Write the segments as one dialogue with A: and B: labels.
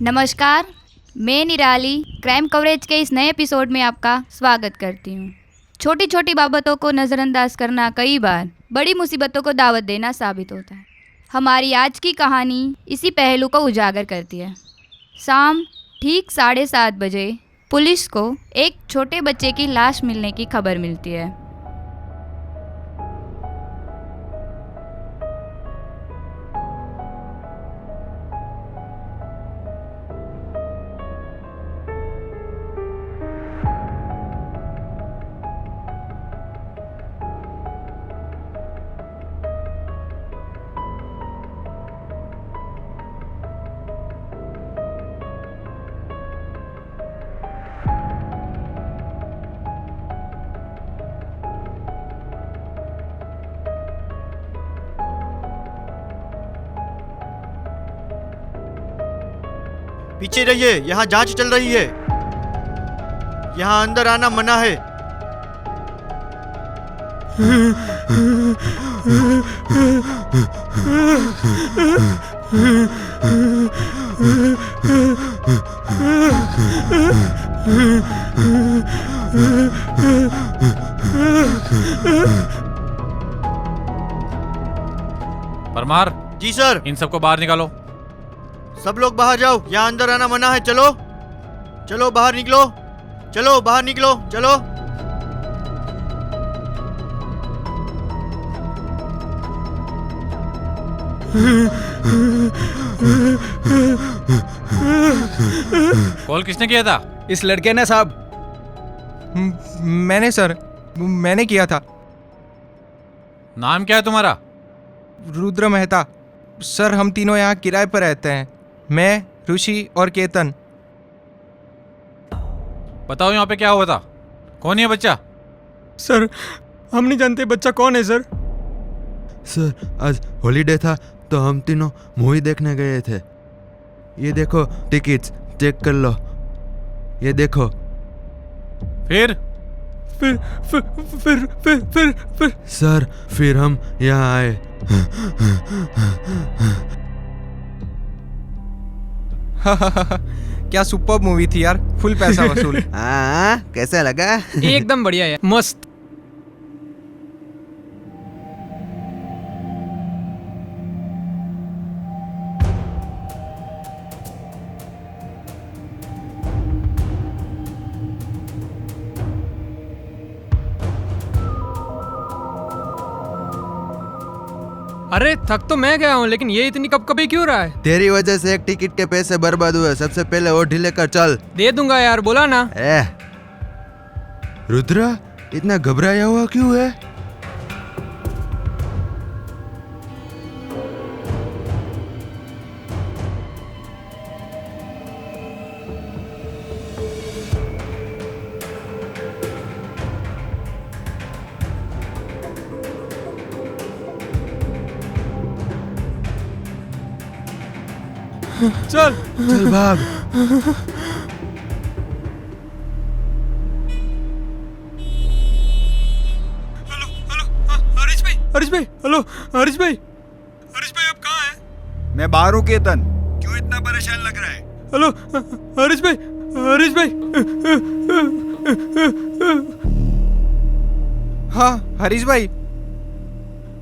A: नमस्कार, मैं निराली क्राइम कवरेज के इस नए एपिसोड में आपका स्वागत करती हूँ। छोटी छोटी बाबतों को नज़रअंदाज करना कई बार बड़ी मुसीबतों को दावत देना साबित होता है। हमारी आज की कहानी इसी पहलू को उजागर करती है। शाम ठीक 7:30 बजे पुलिस को एक छोटे बच्चे की लाश मिलने की खबर मिलती है।
B: पीछे रहिए, यहाँ जांच चल रही है। यहाँ अंदर आना मना है।
C: परमार
B: जी सर।
C: इन सबको बाहर निकालो।
B: सब लोग बाहर जाओ, यहाँ अंदर आना मना है। चलो चलो बाहर निकलो, चलो बाहर निकलो, चलो।
C: कॉल किसने किया था?
D: इस लड़के ने साहब। मैंने सर, मैंने किया था।
C: नाम क्या है तुम्हारा?
D: रुद्र मेहता। सर हम तीनों यहाँ किराए पर रहते हैं, मैं, ऋषि और केतन।
C: बताओ यहाँ पे क्या हुआ था? कौन है बच्चा?
D: सर हम नहीं जानते बच्चा कौन है सर।
E: सर आज हॉलीडे था तो हम तीनों मूवी देखने गए थे। ये देखो टिकट्स, चेक कर लो। ये देखो।
C: फिर
D: फिर
E: सर फिर हम यहाँ आए।
D: क्या सुपर्ब मूवी थी यार, फुल पैसा वसूल।
E: कैसा लगा?
F: एकदम बढ़िया है, मस्त। अरे थक तो मैं गया हूँ, लेकिन ये इतनी कभी क्यों रहा है?
E: तेरी वजह से एक टिकट के पैसे बर्बाद हुए। सबसे पहले वो ढीले कर चल।
F: दे दूंगा यार, बोला ना।
E: रुद्रा इतना घबराया हुआ क्यों है?
D: चल
E: चल भाग।
D: हरीश भाई, हेलो हरीश भाई। हरीश भाई आप कहाँ हैं?
B: मैं बाहर हूँ केतन। क्यों इतना परेशान लग रहा है?
D: हेलो हरीश भाई, हरीश भाई। हाँ हरीश भाई,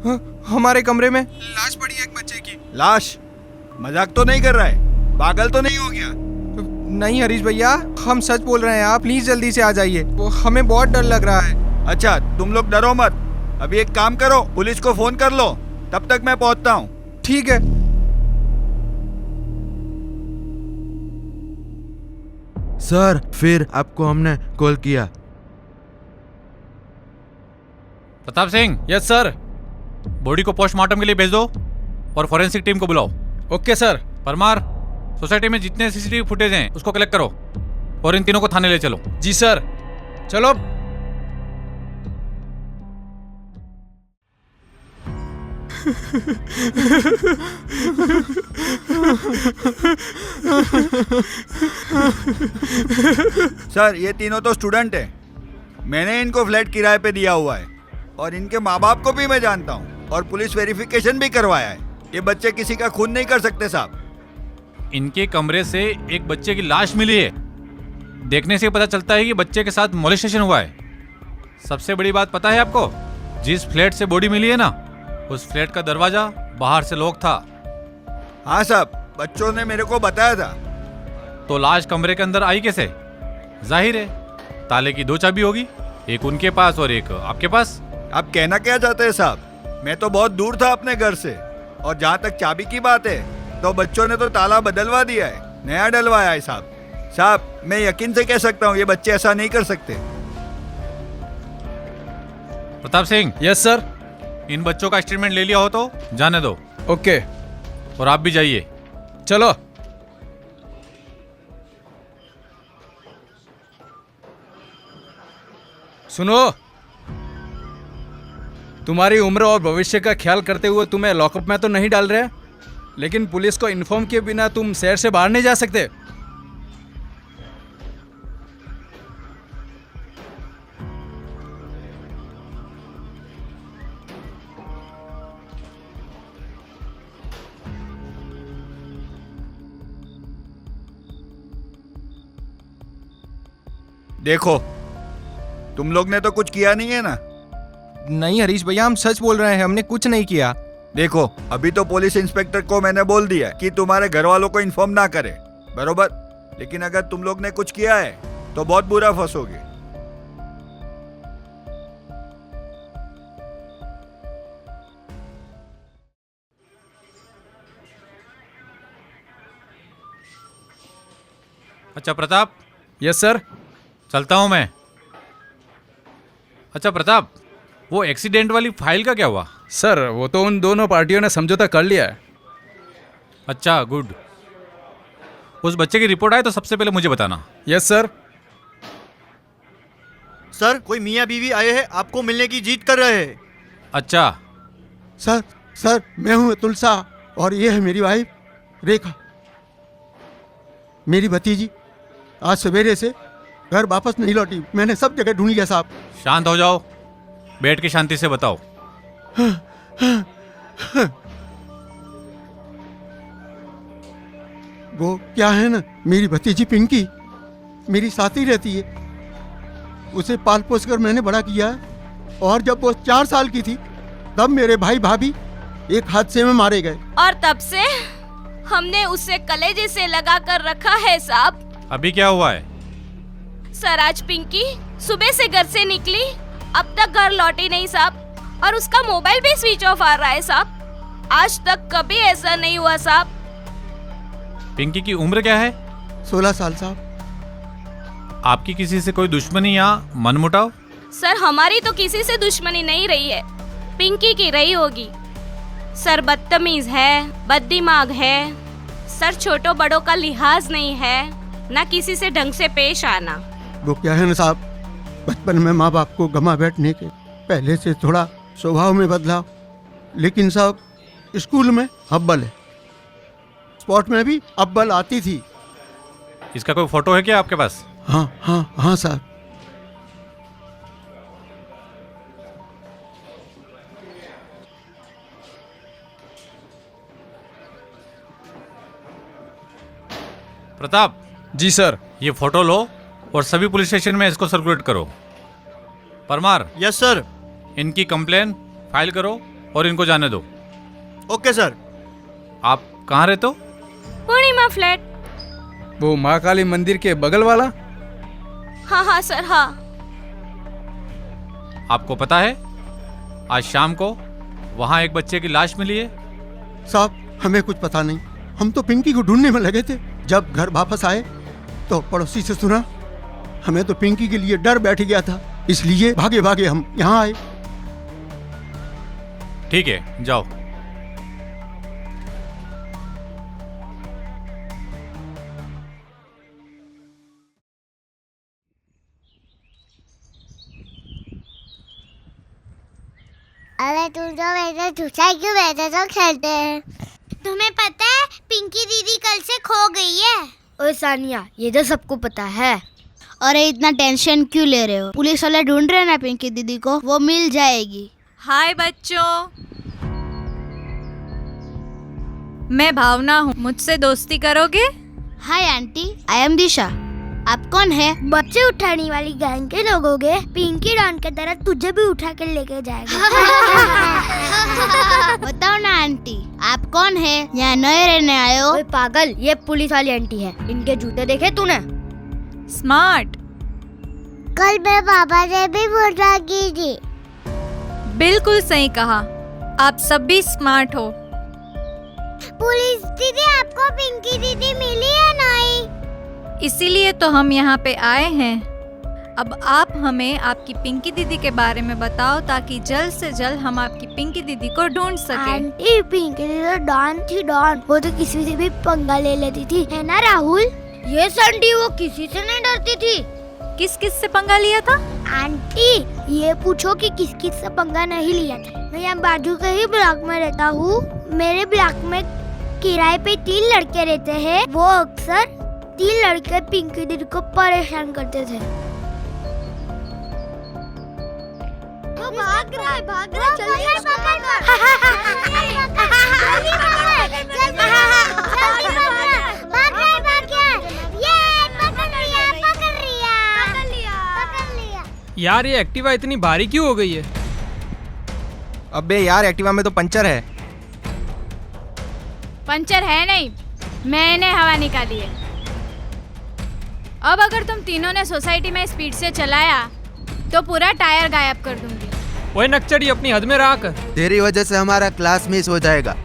D: हाँ, हमारे कमरे में लाश पड़ी है एक बच्चे की।
B: लाश? मजाक तो नहीं कर रहा है? पागल तो नहीं हो गया?
D: नहीं हरीश भैया, हम सच बोल रहे हैं। आप प्लीज जल्दी से आ जाइए, हमें बहुत डर लग रहा है।
B: अच्छा तुम लोग डरो मत। अभी एक काम करो, पुलिस को फोन कर लो, तब तक मैं पहुंचता हूँ।
D: ठीक है।
E: सर फिर आपको हमने कॉल किया।
C: Pratap Singh,
F: yes sir.
C: Body को पोस्टमार्टम के लिए भेज दो और फॉरेंसिक टीम को बुलाओ।
F: Okay sir.
C: परमार, सोसाइटी में जितने सीसीटीवी फुटेज हैं उसको कलेक्ट करो और इन तीनों को थाने ले चलो।
F: जी सर। चलो।
B: सर ये तीनों तो स्टूडेंट हैं। मैंने इनको फ्लैट किराए पे दिया हुआ है और इनके माँ बाप को भी मैं जानता हूँ और पुलिस वेरिफिकेशन भी करवाया है। ये बच्चे किसी का खून नहीं कर सकते साहब।
C: इनके कमरे से एक बच्चे की लाश मिली है। देखने से पता चलता है कि बच्चे के साथ मोलेस्टेशन हुआ है। सबसे बड़ी बात पता है आपको, जिस फ्लैट से बॉडी मिली है ना, उस फ्लैट का दरवाजा बाहर से लॉक था।
B: हाँ साहब, बच्चों ने मेरे को बताया था।
C: तो लाश कमरे के अंदर आई कैसे? जाहिर है ताले की 2 चाबी होगी, एक उनके पास और एक आपके पास।
B: आप कहना क्या चाहते हैं साहब? मैं तो बहुत दूर था अपने घर से, और जहाँ तक चाबी की बात है तो बच्चों ने तो ताला बदलवा दिया है, नया डलवाया है साहब। साहब, मैं यकीन से कह सकता हूँ ये बच्चे ऐसा नहीं कर सकते।
C: Pratap Singh,
G: yes sir.
C: इन बच्चों का स्टेटमेंट ले लिया हो तो जाने दो,
G: ओके
C: और आप भी जाइए।
G: चलो। सुनो, तुम्हारी उम्र और भविष्य का ख्याल करते हुए तुम्हें लॉकअप में तो नहीं डाल रहे, लेकिन पुलिस को इन्फॉर्म किए बिना तुम शहर से बाहर नहीं जा सकते।
B: देखो, तुम लोग ने तो कुछ किया नहीं है ना?
D: नहीं हरीश भैया, हम सच बोल रहे हैं, हमने कुछ नहीं किया।
B: देखो, अभी तो पुलिस इंस्पेक्टर को मैंने बोल दिया कि तुम्हारे घर वालों को इन्फॉर्म ना करे, बरोबर? लेकिन अगर तुम लोग ने कुछ किया है तो बहुत बुरा फंसोगे।
C: अच्छा प्रताप,
G: यस सर।
C: चलता हूँ मैं। अच्छा प्रताप, वो एक्सीडेंट वाली फाइल का क्या हुआ?
G: सर वो तो उन दोनों पार्टियों ने समझौता कर लिया है।
C: अच्छा, गुड। उस बच्चे की रिपोर्ट आए तो सबसे पहले मुझे बताना।
G: Yes sir.
H: सर, कोई मियाँ बीवी आए हैं, आपको मिलने की जिद कर रहे हैं।
C: अच्छा,
I: सर मैं हूँ तुलसा, और ये है मेरी वाइफ रेखा। मेरी भतीजी आज सवेरे से घर वापस नहीं लौटी, मैंने सब जगह ढूंढ लिया साहब।
C: शांत हो जाओ, बैठ के शांति से बताओ।
I: वो क्या है ना, मेरी भतीजी पिंकी मेरी साथ ही रहती है। उसे पाल पोस कर मैंने बड़ा किया है, और जब वो 4 साल की थी तब मेरे भाई भाभी एक हादसे में मारे गए।
J: और तब से हमने उसे कलेजे से लगा कर रखा है साहब।
C: अभी क्या हुआ है?
J: सर, आज पिंकी सुबह से घर से निकली, अब तक घर लौटी नहीं साहब, और उसका मोबाइल भी स्विच ऑफ आ रहा है साहब। आज तक कभी ऐसा नहीं हुआ साहब।
C: पिंकी की उम्र क्या है?
I: 16 साल साहब।
C: आपकी किसी से कोई दुश्मनी या मनमुटाव?
J: सर, हमारी तो किसी से दुश्मनी नहीं रही है, पिंकी की रही होगी। सर बदतमीज है, बददिमाग है। सर छोटों बड़ों का लिहाज नहीं है, ना किसी से ढंग से पेश आना।
I: वो क्या है ना साहब, बचपन में माँ बाप को गमा बैठने के पहले से थोड़ा स्वभाव में बदलाव, लेकिन साहब स्कूल में अव्वल है, स्पोर्ट में भी अव्वल आती थी।
C: इसका कोई फोटो है क्या आपके पास?
I: हाँ साहब।
C: प्रताप
G: जी सर।
C: ये फोटो लो और सभी पुलिस स्टेशन में इसको सर्कुलेट करो। Parmar,
H: yes sir.
C: इनकी कंप्लेन फाइल करो और इनको जाने दो।
H: Okay sir.
C: आप कहाँ रहते हो?
J: पूर्णिमा फ्लैट।
G: वो माँ काली मंदिर के बगल वाला?
J: हाँ सर, हाँ।
C: आपको पता है आज शाम को वहाँ एक बच्चे की लाश मिली है?
I: साहब हमें कुछ पता नहीं, हम तो पिंकी को ढूंढने में लगे थे। जब घर वापस आए तो पड़ोसी से सुना, हमें तो पिंकी के लिए डर बैठ गया था, इसलिए भागे भागे हम यहाँ आए।
C: ठीक है, जाओ।
K: अरे तुम जो वैसे झूठा क्यों बैठे तो खेलते हैं? तुम्हें पता है पिंकी दीदी कल से खो गई है।
L: ओए सानिया, ये तो सबको पता है।
K: अरे इतना टेंशन क्यों ले रहे हो? पुलिस वाले ढूंढ रहे हैं ना पिंकी दीदी को, वो मिल जाएगी।
J: हाय बच्चों।
A: मैं भावना हूँ, मुझसे दोस्ती करोगे?
K: हाय आंटी, आई एम दिशा। आप कौन है? बच्चे उठाने वाली गैंग के लोग होगे। पिंकी डॉन के तरह तुझे भी उठा कर लेके जाएगा। बताओ ना आंटी, आप कौन है? यहाँ नए रहने आए हो?
L: ओए पागल, ये पुलिस वाली आंटी है। इनके जूते देखे तूने?
A: स्मार्ट।
K: कल मेरे पापा ने भी बोला की थी।
A: बिल्कुल सही कहा, आप सब भी स्मार्ट हो।
K: पुलिस दीदी, आपको पिंकी दीदी मिली या नहीं?
A: इसीलिए तो हम यहाँ पे आए हैं। अब आप हमें आपकी पिंकी दीदी के बारे में बताओ ताकि जल्द से जल्द हम आपकी पिंकी दीदी को ढूंढ सके।
K: आंटी, पिंकी दीदी तो डॉन थी, डॉन। वो तो किसी से भी पंगा ले लेती थी, है ना राहुल?
L: ये संडी वो किसी से नहीं डरती थी।
A: किस किस से पंगा लिया था?
K: आंटी, ये पूछो कि किस किस से पंगा नहीं लिया था। मैं यहाँ बाजू के ही ब्लॉक में रहता हूँ। मेरे ब्लॉक में किराए पे 3 लड़के रहते हैं। वो अक्सर 3 लड़के पिंकी दीदी को परेशान करते थे। वो भाग रहा है, जल्दी
F: यार ये एक्टिवा इतनी भारी क्यों हो गई है?
D: अबे यार, एक्टिवा में तो पंचर है।
A: पंचर है नहीं, मैंने हवा निकाली है। अब अगर तुम तीनों ने सोसाइटी में स्पीड से चलाया तो पूरा टायर गायब कर दूंगी।
F: ओए नक्चड़ी, अपनी हद में रहा कर।
E: तेरी वजह से हमारा क्लास मिस हो जाएगा।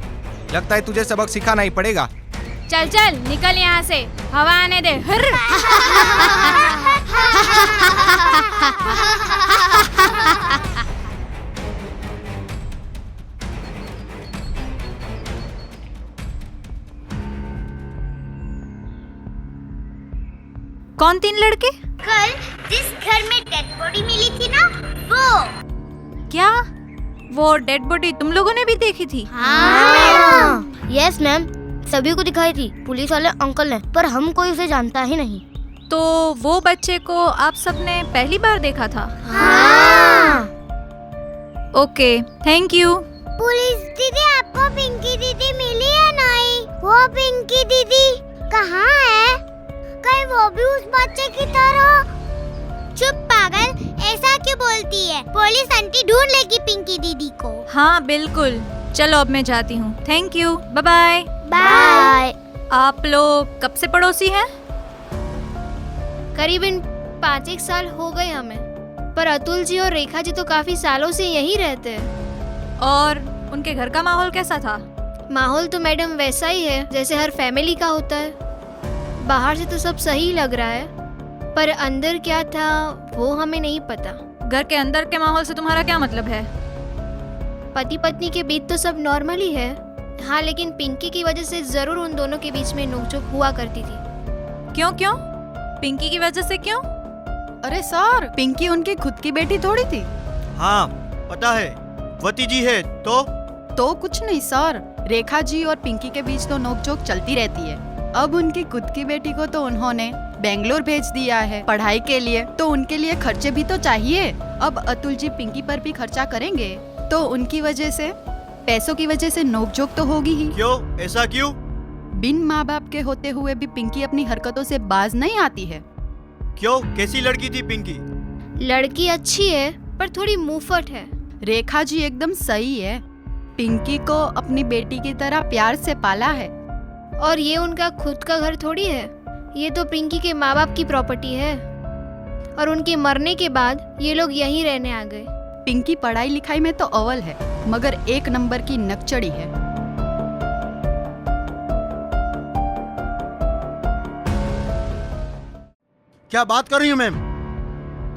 D: लगता है तुझे सबक सिखाना ही पड़ेगा।
A: चल चल निकल यहाँ से, हवा आने दे। कौन 3 लड़के?
K: कल जिस घर में डेड बॉडी मिली थी ना, वो।
A: क्या वो डेड बॉडी तुम लोगों ने भी देखी थी?
K: हाँ।
L: यस मैम, सभी को दिखाई थी। पुलिस वाले अंकल ने, पर हम कोई उसे जानता ही नहीं।
A: तो वो बच्चे को आप सबने पहली बार देखा था?
K: हाँ।
A: Okay, thank you.
K: पुलिस दीदी, आपको पिंकी दीदी मिली या नहीं? वो पिंकी दीदी कहाँ है? कहीं वो भी उस बच्चे की तरह? चुप पागल, ऐसा क्यों बोलती है? पुलिस आंटी ढूंढ लेगी पिंकी दीदी को।
A: हाँ बिल्कुल, चलो अब मैं जाती हूँ। Thank you, bye bye.
K: Bye.
A: आप लोग कब से पड़ोसी हैं?
J: करीबन 5-1 साल हो गए हमें, पर अतुल जी और रेखा जी तो काफी सालों से यहीं रहते हैं।
A: और उनके घर का माहौल कैसा था?
J: माहौल तो मैडम वैसा ही है जैसे हर फैमिली का होता है। बाहर से तो सब सही लग रहा है, पर अंदर क्या था वो हमें नहीं पता।
A: घर के अंदर के माहौल से तुम्हारा क्या मतलब है?
J: पति पत्नी के बीच तो सब नॉर्मल ही है। हाँ, लेकिन पिंकी की वजह से जरूर उन दोनों के बीच में नोकझोंक हुआ करती थी।
A: क्यों क्यों? पिंकी की वजह से क्यों?
M: अरे सर, पिंकी उनकी खुद की बेटी थोड़ी थी।
H: हाँ पता है, वती जी है तो
M: कुछ नहीं सर, रेखा जी और पिंकी के बीच तो नोकझोंक चलती रहती है। अब उनकी खुद की बेटी को तो उन्होंने बेंगलोर भेज दिया है पढ़ाई के लिए, तो उनके लिए खर्चे भी तो चाहिए। अब अतुल जी पिंकी पर भी खर्चा करेंगे तो उनकी वजह से, पैसों की वजह से नोकझोंक तो होगी ही।
H: क्यों? ऐसा क्यों?
M: बिन माँ बाप के होते हुए भी पिंकी अपनी हरकतों से बाज नहीं आती है।
H: क्यों? कैसी लड़की थी पिंकी?
J: लड़की अच्छी है पर थोड़ी मुंहफट है।
M: रेखा जी एकदम सही है, पिंकी को अपनी बेटी की तरह प्यार से पाला है।
J: और ये उनका खुद का घर थोड़ी है, ये तो पिंकी के माँ बाप की प्रॉपर्टी है। और उनके मरने के बाद ये लोग यहीं रहने आ गए।
M: पिंकी पढ़ाई लिखाई में तो अव्वल है, मगर 1 नंबर की नकचड़ी है।
I: क्या बात कर रही हो मैम?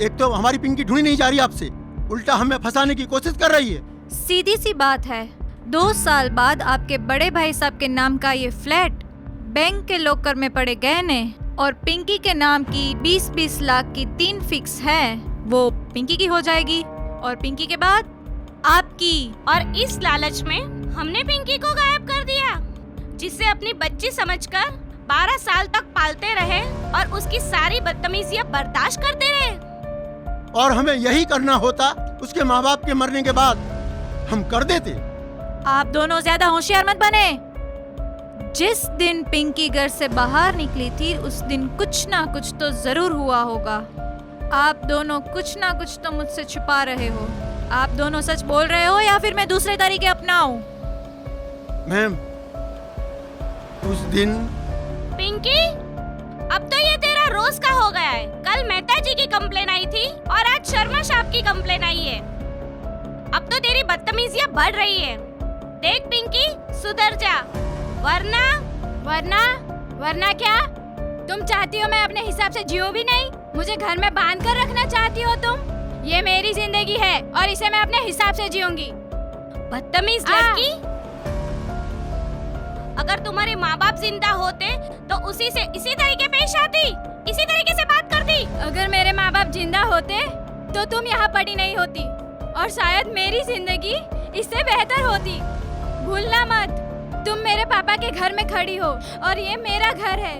I: एक तो हमारी पिंकी ढूंढी नहीं जा रही आपसे, उल्टा हमें फंसाने की कोशिश कर रही है।
A: सीधी सी बात है, 2 साल बाद आपके बड़े भाई साहब के नाम का ये फ्लैट, बैंक के लॉकर में पड़े गहने और पिंकी के नाम की 20-20 लाख की 3 फिक्स है, वो पिंकी की हो जाएगी। और पिंकी के बाद आपकी।
J: और इस लालच में हमने पिंकी को गायब कर दिया, जिसे अपनी बच्ची समझकर 12 साल तक पालते रहे और उसकी सारी बदतमीजियां बर्दाश्त करते रहे।
I: और हमें यही करना होता, उसके माँ बाप के मरने के बाद हम कर देते।
A: आप दोनों ज्यादा होशियार मत बने।
N: जिस दिन पिंकी घर से बाहर निकली थी उस दिन कुछ ना कुछ तो जरूर हुआ होगा। आप दोनों कुछ ना कुछ तो मुझसे छुपा रहे हो। आप दोनों सच बोल रहे हो या फिर मैं दूसरे तरीके अपनाऊं?
I: मैम, उस दिन
J: पिंकी, अब तो ये तेरा रोज का हो गया है। कल मेहता जी की कंप्लेन आई थी और आज शर्मा साहब की कंप्लेन आई है। अब तो तेरी बदतमीजियां बढ़ रही है। देख पिंकी, सुधर जा, वरना क्या? तुम चाहती हो मैं अपने हिसाब से जियो भी नहीं? मुझे घर में बांध कर रखना चाहती हो तुम? ये मेरी जिंदगी है और इसे मैं अपने हिसाब से जीऊंगी। बदतमीज लड़की। अगर तुम्हारे माँ बाप जिंदा होते तो इसी तरीके पेश आती, इसी तरीके से बात करती। अगर मेरे माँ बाप जिंदा होते तो तुम यहाँ पड़ी नहीं होती और शायद मेरी जिंदगी इससे बेहतर होती। भूलना मत, तुम मेरे पापा के घर में खड़ी हो और ये मेरा घर है।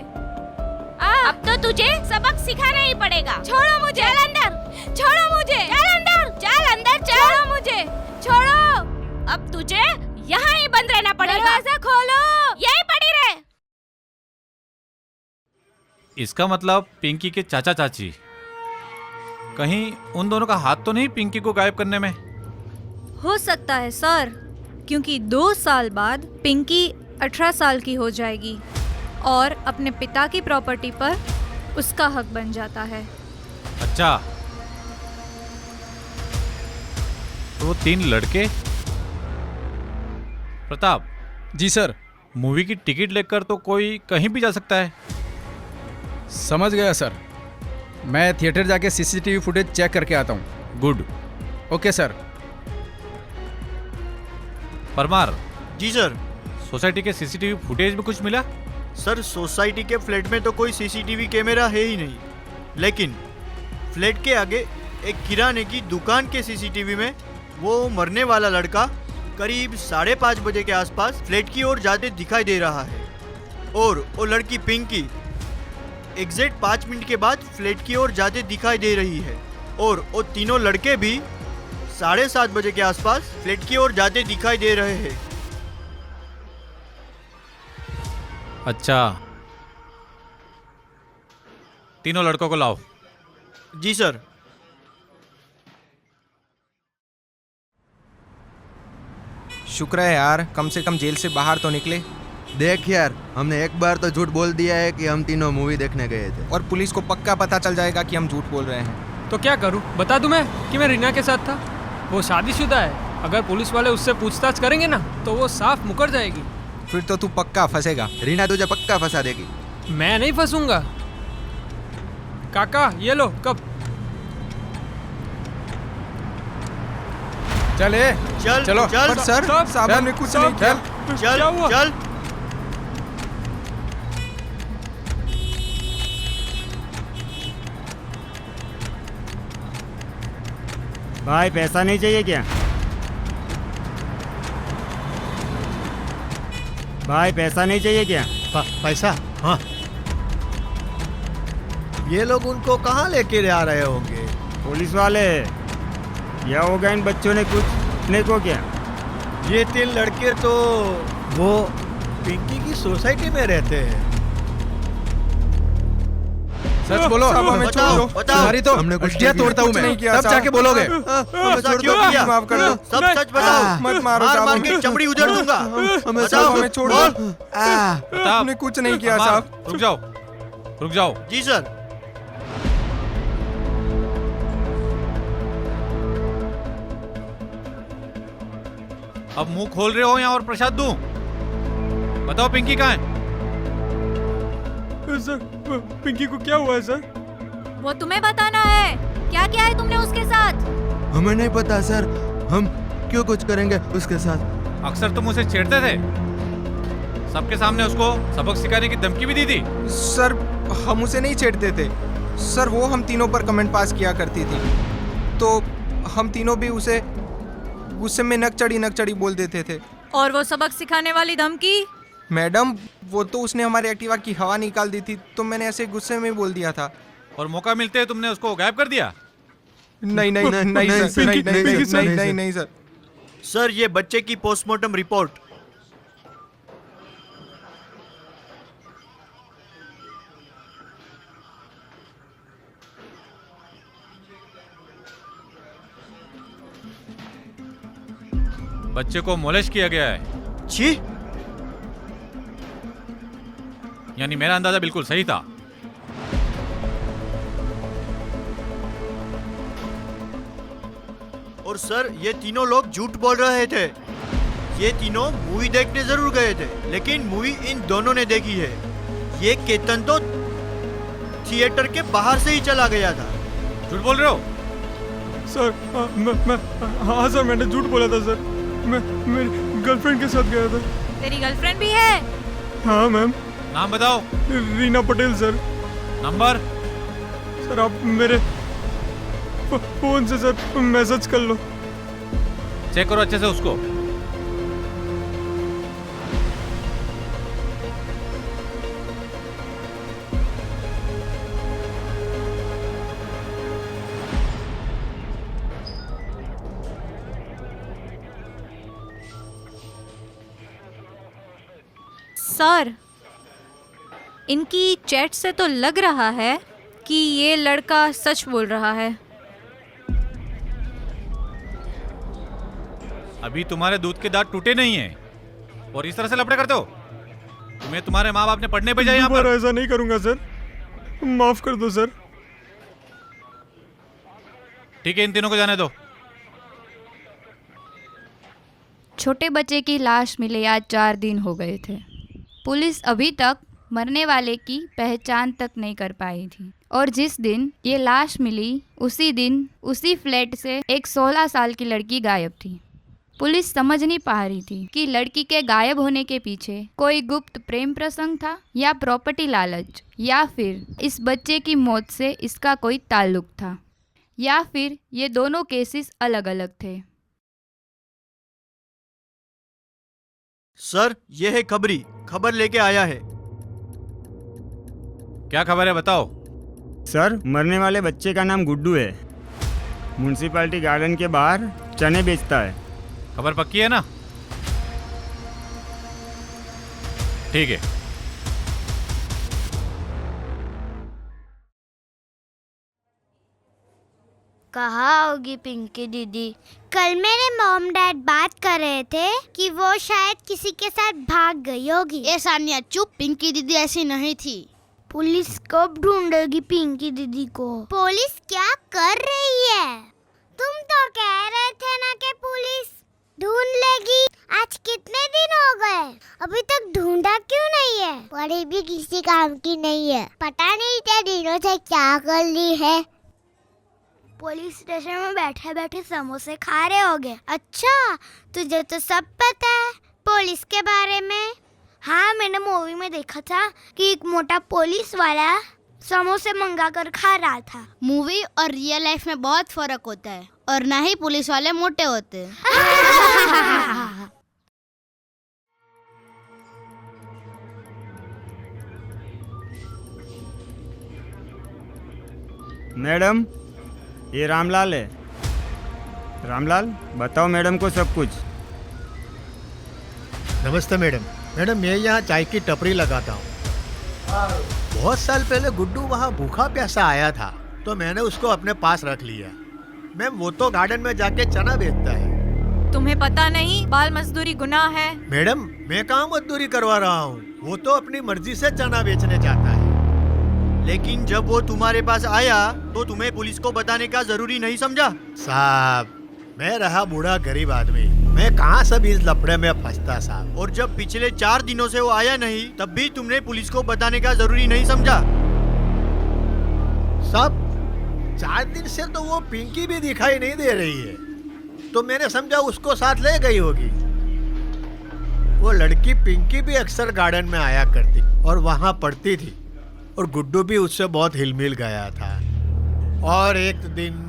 J: अब तो तुझे सबक सिखाना ही पड़ेगा। छोड़ो मुझे, चल अंदर, छोड़ो मुझे, चल अंदर, चल अंदर, छोड़ो मुझे, छोड़ो। अब तुझे यहाँ ही बंद रहना पड़ेगा। दरवाजा खोलो, यही पड़ी रहे।
C: इसका मतलब पिंकी के चाचा चाची। कहीं उन दोनों का हाथ तो नहीं पिंकी को गायब करने में?
N: हो सकता है सर, क्योंकि 2 साल बाद पिंकी 18 साल की हो जाएगी और अपने पिता की प्रॉपर्टी पर उसका हक बन जाता है।
C: अच्छा, तो 3 लड़के। प्रताप
G: जी सर।
C: मूवी की टिकट लेकर तो कोई कहीं भी जा सकता है।
G: समझ गया सर। मैं थिएटर जाके सीसीटीवी फुटेज चेक करके आता हूँ।
C: गुड।
G: Okay sir.
C: परमार।
H: जी सर।
C: सोसाइटी के सीसीटीवी फुटेज में कुछ मिला?
H: सर, सोसाइटी के फ्लैट में तो कोई सीसीटीवी कैमरा है ही नहीं, लेकिन फ्लैट के आगे एक किराने की दुकान के सीसीटीवी में वो मरने वाला लड़का करीब 5:30 बजे के आसपास फ्लैट की ओर जाते दिखाई दे रहा है और वो लड़की पिंकी एग्जैक्ट 5 मिनट के बाद फ्लैट की ओर जाते दिखाई दे रही है और वो तीनों लड़के भी 7:30 बजे के आसपास फ्लैट की ओर जाते दिखाई दे रहे हैं।
C: अच्छा, तीनों लड़कों को लाओ।
H: जी सर।
D: शुक्र है यार, कम से कम जेल से बाहर तो निकले।
E: देख यार, हमने एक बार तो झूठ बोल दिया है कि हम तीनों मूवी देखने गए थे
D: और पुलिस को पक्का पता चल जाएगा कि हम झूठ बोल रहे हैं।
F: तो क्या करूं? बता दूं मैं कि मैं रीना के साथ था? वो शादीशुदा है। अगर पुलिस वाले उससे पूछताछ करेंगे ना तो वो साफ मुकर जाएगी।
D: फिर तो तू पक्का फंसेगा।
E: रीना तुझे पक्का फंसा देगी।
F: मैं नहीं फंसूंगा। काका ये लो कप।
G: चले
H: चल
G: चलो।
H: चल
D: पर सर, साहब ने कुछ नहीं किया।
H: चल चल।
O: भाई पैसा नहीं चाहिए क्या? भाई पैसा नहीं चाहिए क्या?
H: पैसा? हाँ। ये लोग उनको कहाँ लेके आ रहे होंगे?
O: पुलिस वाले या होगा इन बच्चों ने कुछ अपने को क्या?
H: ये 3 लड़के तो वो पिंकी की सोसाइटी में रहते हैं।
G: सच बोलो।
H: बताओ।
G: तुम्हारी तो
E: हमने कुछ
G: हड्डियां तोड़ता हूँ मैं, तब जाके बोलोगे।
H: ऐसा क्यों किया?
D: माफ कर दो।
H: सब सच बताओ।
D: मत मारो
H: मार
D: साहब।
H: मार के चमड़ी उधेड़ दूंगा।
D: हमें छोड़ दो।
C: प्रताप,
D: हमने कुछ नहीं किया साहब।
C: रुक जाओ।
H: जी सर।
C: अब मुंह खोल रहे हो या और प्रसाद दूं? बताओ पिंकी कहाँ है?
F: सर, पिंकी को क्या हुआ है सर?
N: वो तुम्हें बताना है। क्या किया है तुमने उसके साथ?
E: हमें नहीं पता सर, हम क्यों कुछ करेंगे उसके साथ।
C: अक्सर तुम उसे छेड़ते थे, सबके सामने उसको सबक सिखाने की धमकी भी दी थी।
D: सर, हम उसे नहीं छेड़ते थे सर, वो हम तीनों पर कमेंट पास किया करती थी, तो हम तीनों भी उसे गुस्से में नक चढ़ी बोल देते थे।
N: और वो सबक सिखाने वाली धमकी?
D: मैडम, वो तो उसने हमारे एक्टिवा की हवा निकाल दी थी, तो मैंने ऐसे गुस्से में बोल दिया था।
C: और मौका मिलते ही तुमने उसको गायब कर दिया?
D: नहीं सर।
H: सर, ये बच्चे की पोस्टमार्टम रिपोर्ट।
C: बच्चे को मोलेस्ट किया गया है।
H: छी!
C: यानी मेरा अंदाजा बिल्कुल सही था।
H: और सर, ये तीनों लोग झूठ बोल रहे थे। ये तीनों मूवी देखने जरूर गए थे, लेकिन मूवी इन दोनों ने देखी है। ये केतन तो थिएटर के बाहर से ही चला गया था।
C: झूठ बोल रहे हो?
F: सर हाँ सर, मैंने झूठ बोला था सर। मैं मेरी गर्लफ्रेंड के साथ गया था।
N: तेरी गर्लफ्रेंड भी है?
F: हाँ मैम।
C: नाम बताओ।
F: Reena Patel sir.
C: Number?
F: Sir आप मेरे फोन से सर मैसेज कर लो।
C: चेक करो अच्छे से उसको।
N: सर, इनकी चैट से तो लग रहा है कि ये लड़का सच बोल रहा है।
C: अभी तुम्हारे दूध के दांत टूटे नहीं हैं और इस तरह से लफड़े करते हो। तुम्हें तुम्हारे माँ बाप ने पढ़ने भेजा यहाँ पर।
F: ऐसा नहीं करूंगा सर, माफ कर दो सर।
C: ठीक है, इन तीनों को जाने दो।
A: छोटे बच्चे की लाश मिले आज 4 दिन हो गए थे। पुलिस अभी तक मरने वाले की पहचान तक नहीं कर पाई थी और जिस दिन ये लाश मिली उसी दिन उसी फ्लैट से एक 16 साल की लड़की गायब थी। पुलिस समझ नहीं पा रही थी कि लड़की के गायब होने के पीछे कोई गुप्त प्रेम प्रसंग था या प्रॉपर्टी लालच, या फिर इस बच्चे की मौत से इसका कोई ताल्लुक था, या फिर ये दोनों केसेस अलग अलग थे।
H: सर, ये है खबरी, खबर लेके आया है।
C: क्या खबर है बताओ।
O: सर, मरने वाले बच्चे का नाम गुड्डू है। म्यूनसिपालिटी गार्डन के बाहर चने बेचता है।
C: खबर पक्की है ना? ठीक है।
K: कहाँ होगी पिंकी दीदी? कल मेरे मॉम डैड बात कर रहे थे कि वो शायद किसी के साथ भाग गई होगी।
L: ए सानिया चुप, पिंकी दीदी ऐसी नहीं थी।
K: पुलिस कब ढूंढेगी पिंकी दीदी को? पुलिस क्या कर रही है? तुम तो कह रहे थे ना कि पुलिस ढूंढ लेगी। आज कितने दिन हो गए, अभी तक ढूंढा क्यों नहीं है? पढ़ी भी किसी काम की नहीं है। पता नहीं इतने दिनों से क्या कर ली है। पुलिस स्टेशन में बैठे बैठे समोसे खा रहे होगे। अच्छा, तुझे तो सब पता है पुलिस के बारे में। हाँ, मैंने मूवी में देखा था कि एक मोटा पुलिस वाला समोसे मंगा कर खा रहा था।
L: मूवी और रियल लाइफ में बहुत फर्क होता है और ना ही पुलिस वाले मोटे होते।
O: मैडम, ये रामलाल है। रामलाल, बताओ मैडम को सब कुछ।
P: नमस्ते मैडम। मैडम, मैं यहाँ चाय की टपरी लगाता हूँ। बहुत साल पहले गुड्डू वहाँ भूखा प्यासा आया था तो मैंने उसको अपने पास रख लिया। मैम, वो तो गार्डन में जाके चना बेचता है।
N: तुम्हें पता नहीं बाल मजदूरी गुनाह है?
P: मैडम, मैं कहाँ मजदूरी करवा रहा हूँ, वो तो अपनी मर्जी से चना बेचने जाता है।
H: लेकिन जब वो तुम्हारे पास आया तो तुम्हें पुलिस को बताने का जरूरी नहीं समझा?
P: साहब, मैं रहा बूढ़ा गरीब आदमी, मैं कहाँ सब इस लफड़े में फंसता साहब।
H: और जब पिछले 4 दिनों से वो आया नहीं तब भी तुमने पुलिस को बताने का जरूरी नहीं समझा?
P: साहब, 4 दिन से तो वो पिंकी भी दिखाई नहीं दे रही है, तो मैंने समझा उसको साथ ले गई होगी। वो लड़की पिंकी भी अक्सर गार्डन में आया करती और वहाँ पढ़ती थी और गुड्डू भी उससे बहुत हिलमिल गया था। और एक दिन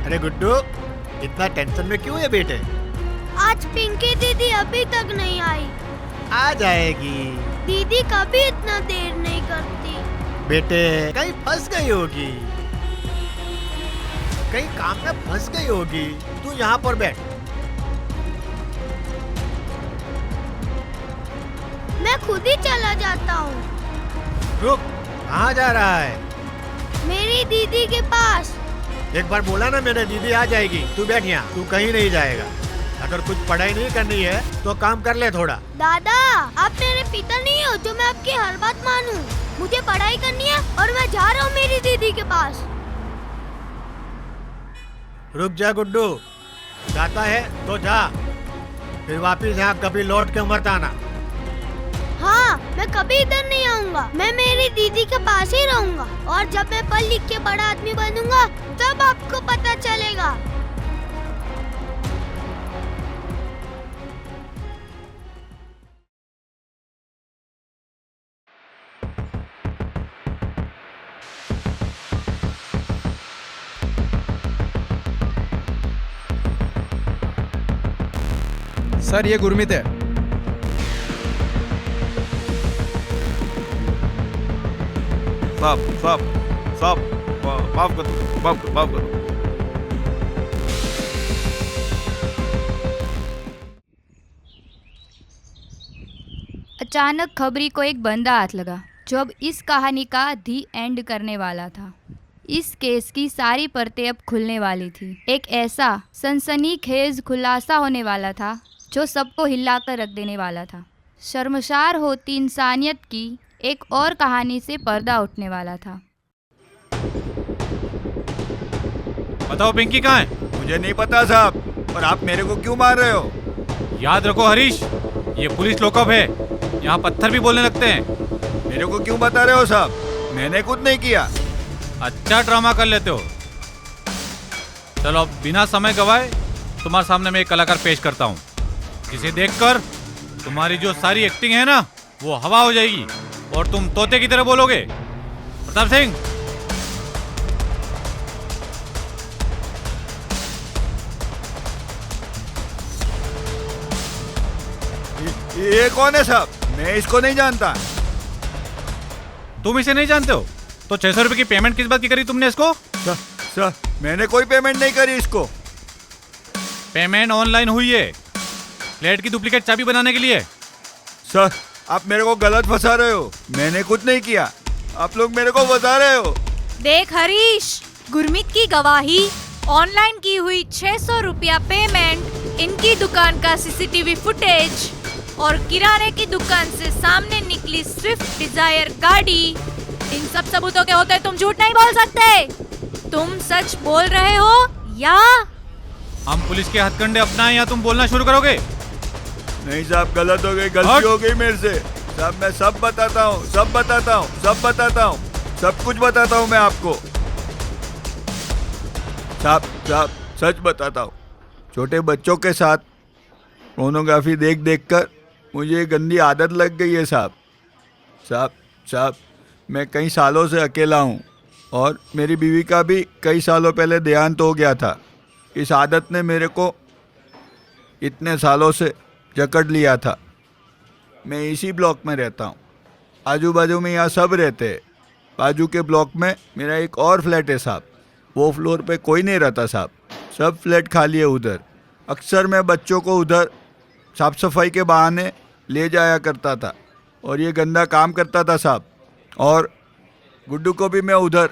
P: अरे गुड्डू, इतना टेंशन में क्यों है बेटे?
K: आज पिंकी दीदी अभी तक नहीं आई।
P: आ जाएगी।
K: दीदी कभी इतना देर नहीं करती।
P: बेटे, कहीं फंस गई होगी, कहीं काम में फंस गई होगी। तू यहाँ पर बैठ।
K: मैं खुद ही चला जाता हूँ।
P: रुक, कहाँ जा रहा है?
K: मेरी दीदी के पास।
P: एक बार बोला ना मैंने, दीदी आ जाएगी। तू बैठ यहाँ, तू कहीं नहीं जाएगा। अगर कुछ पढ़ाई नहीं करनी है तो काम कर ले थोड़ा।
K: दादा, आप मेरे पिता नहीं हो जो मैं आपकी हर बात मानूं। मुझे पढ़ाई करनी है और मैं जा रहा हूँ मेरी दीदी के पास।
P: रुक जा गुड्डू, जाता है तो जा, फिर वापिस यहाँ कभी लौट के मत आना।
K: हाँ, मैं कभी इधर नहीं आऊंगा। मैं मेरी दीदी के पास ही रहूंगा और जब मैं पढ़ लिख के बड़ा आदमी बनूंगा तब आपको पता चलेगा।
G: सर ये गुरमीत है।
B: साहब साहब साहब, माफ कर दो, माफ कर दो।
A: अचानक खबरी को एक बंदा हाथ लगा जो अब इस कहानी का दी एंड करने वाला था। इस केस की सारी परतें अब खुलने वाली थी। एक ऐसा सनसनीखेज खुलासा होने वाला था जो सबको हिलाकर रख देने वाला था। शर्मसार होती इंसानियत की एक और कहानी से पर्दा उठने वाला था।
C: बताओ पिंकी कहाँ है?
B: मुझे नहीं पता साहब, और आप मेरे को क्यों मार रहे हो?
C: याद रखो हरीश, ये पुलिस लॉकअप है, यहाँ पत्थर भी बोलने लगते हैं।
B: मेरे को क्यों बता रहे हो साहब? मैंने कुछ नहीं किया।
C: अच्छा ड्रामा कर लेते हो। चलो अब बिना समय गवाए तुम्हारे सामने मैं एक कलाकार पेश करता हूँ, जिसे देखकर तुम्हारी जो सारी एक्टिंग है ना वो हवा हो जाएगी और तुम तोते की तरह बोलोगे। प्रताप सिंह,
B: ये कौन है साहब? मैं इसको नहीं जानता।
C: तुम इसे नहीं जानते हो तो 600 रुपए की पेमेंट किस बात की करी तुमने इसको?
B: सर मैंने कोई पेमेंट नहीं करी इसको।
C: पेमेंट ऑनलाइन हुई है, फ्लैट की डुप्लीकेट चाबी बनाने के लिए।
B: सर आप मेरे को गलत फंसा रहे हो, मैंने कुछ नहीं किया, आप लोग मेरे को फंसा रहे हो।
N: देख हरीश, गुरमीत की गवाही, ऑनलाइन की हुई 600 रुपया पेमेंट, इनकी दुकान का सीसीटीवी फुटेज और किराने की दुकान से सामने निकली स्विफ्ट डिजायर गाड़ी, इन सब सबूतों के होते तुम झूठ नहीं बोल सकते। तुम सच बोल रहे हो या
C: हम पुलिस के हथकंडे अपनाएं या तुम बोलना शुरू करोगे?
B: नहीं साहब, गलत हो गई, गलती हो गई मेरे से साहब। मैं सब बताता हूँ, सब बताता हूँ, सब बताता हूँ, सब कुछ बताता हूँ मैं आपको साहब। साहब सच बताता हूँ, छोटे बच्चों के साथ पोर्नोग्राफी देख देख कर मुझे ये गंदी आदत लग गई है साहब। साहब साहब मैं कई सालों से अकेला हूँ और मेरी बीवी का भी कई सालों पहले देहांत हो गया था। इस आदत ने मेरे को इतने सालों से जकड़ लिया था। मैं इसी ब्लॉक में रहता हूँ, आजू बाजू में यहाँ सब रहते हैं। बाजू के ब्लॉक में मेरा एक और फ्लैट है साहब, वो फ्लोर पे कोई नहीं रहता साहब, सब फ्लैट खाली है उधर। अक्सर मैं बच्चों को उधर साफ सफाई के बहाने ले जाया करता था और ये गंदा काम करता था साहब। और गुड्डू को भी मैं उधर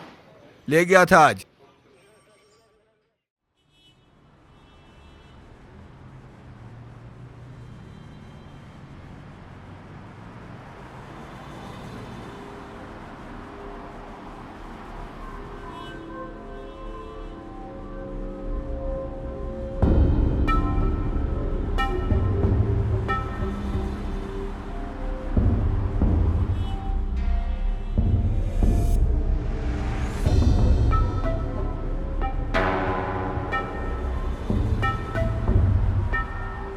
B: ले गया था आज।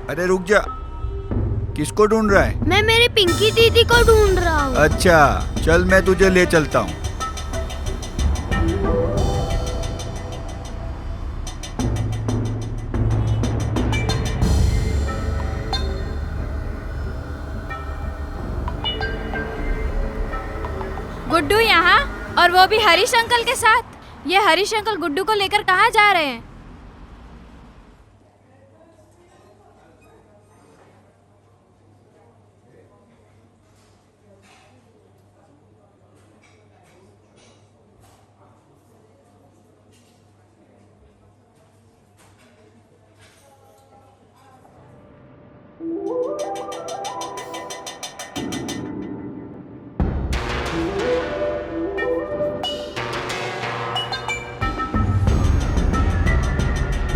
B: अरे रुक जा, किसको ढूंढ रहा है?
K: मैं मेरी पिंकी दीदी को ढूंढ रहा हूँ।
B: अच्छा चल, मैं तुझे ले चलता हूँ।
N: गुड्डू यहाँ, और वो भी हरीश अंकल के साथ। ये हरीश अंकल गुड्डू को लेकर कहाँ जा रहे हैं?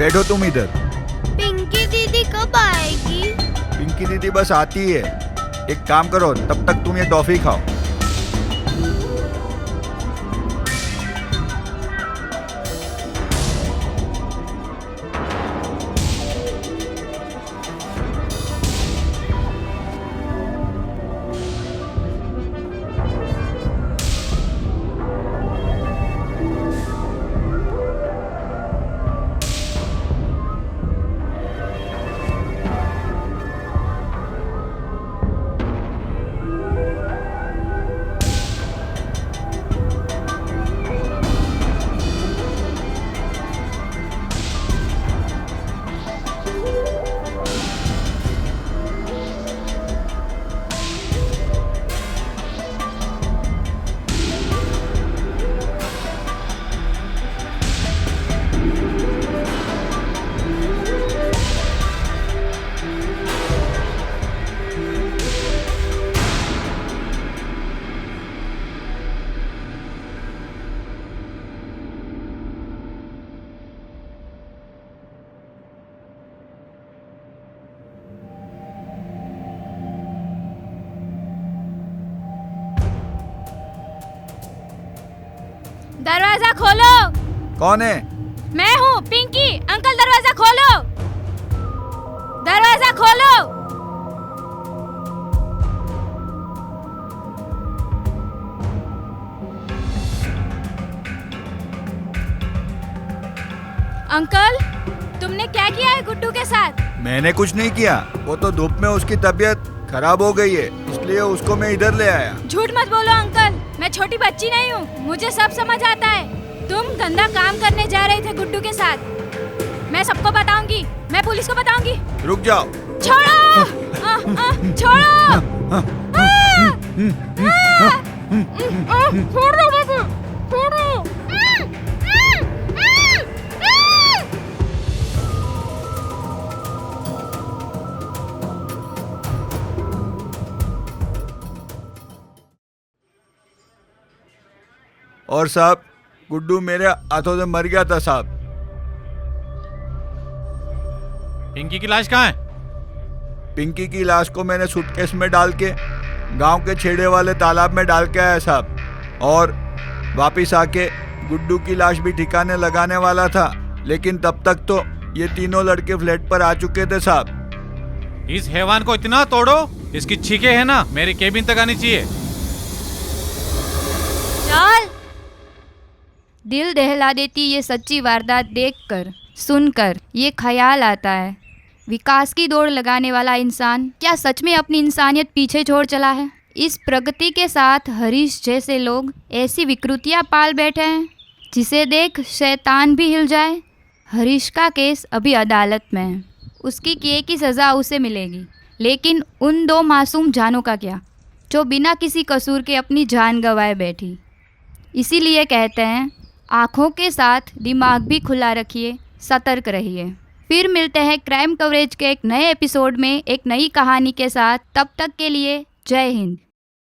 B: बैठो तुम इधर।
K: पिंकी दीदी कब आएगी?
B: पिंकी दीदी बस आती है। एक काम करो, तब तक तुम ये टॉफी खाओ।
J: दरवाजा खोलो।
B: कौन है?
J: मैं हूँ पिंकी। अंकल दरवाजा खोलो, दरवाजा खोलो। अंकल, तुमने क्या किया है गुड्डू के साथ?
B: मैंने कुछ नहीं किया। वो तो धूप में उसकी तबीयत खराब हो गई है, इसलिए उसको मैं इधर ले आया।
J: झूठ मत बोलो अंकल, मैं छोटी बच्ची नहीं हूँ, मुझे सब समझ आता है। तुम गंदा काम करने जा रहे थे गुड्डू के साथ। मैं सबको बताऊंगी, मैं पुलिस को बताऊंगी।
B: रुक जाओ।
J: छोड़ो, छोड़ो। छोड़ दो मुझे, छोड़ो।
B: और साहब, गुड्डू मेरे हाथों से मर गया था साहब।
C: पिंकी की लाश कहाँ है?
B: पिंकी की लाश को मैंने सूटकेस में डाल के गांव के छेड़े वाले तालाब में डाल के आया साहब। और वापिस आके गुड्डू की लाश भी ठिकाने लगाने वाला था, लेकिन तब तक तो ये तीनों लड़के फ्लैट पर आ चुके थे साहब।
C: इस हैवान को इतना तोड़ो, इसकी छींकें है ना मेरी केबिन तक आनी चाहिए।
A: चल। दिल दहला देती ये सच्ची वारदात देखकर सुनकर ये ख्याल आता है, विकास की दौड़ लगाने वाला इंसान क्या सच में अपनी इंसानियत पीछे छोड़ चला है? इस प्रगति के साथ हरीश जैसे लोग ऐसी विकृतियां पाल बैठे हैं जिसे देख शैतान भी हिल जाए। हरीश का केस अभी अदालत में है, उसकी किए की सज़ा उसे मिलेगी, लेकिन उन दो मासूम जानों का क्या जो बिना किसी कसूर के अपनी जान गंवाए बैठी। इसीलिए कहते हैं, आँखों के साथ दिमाग भी खुला रखिए, सतर्क रहिए। फिर मिलते हैं क्राइम कवरेज के एक नए एपिसोड में एक नई कहानी के साथ। तब तक के लिए जय हिंद।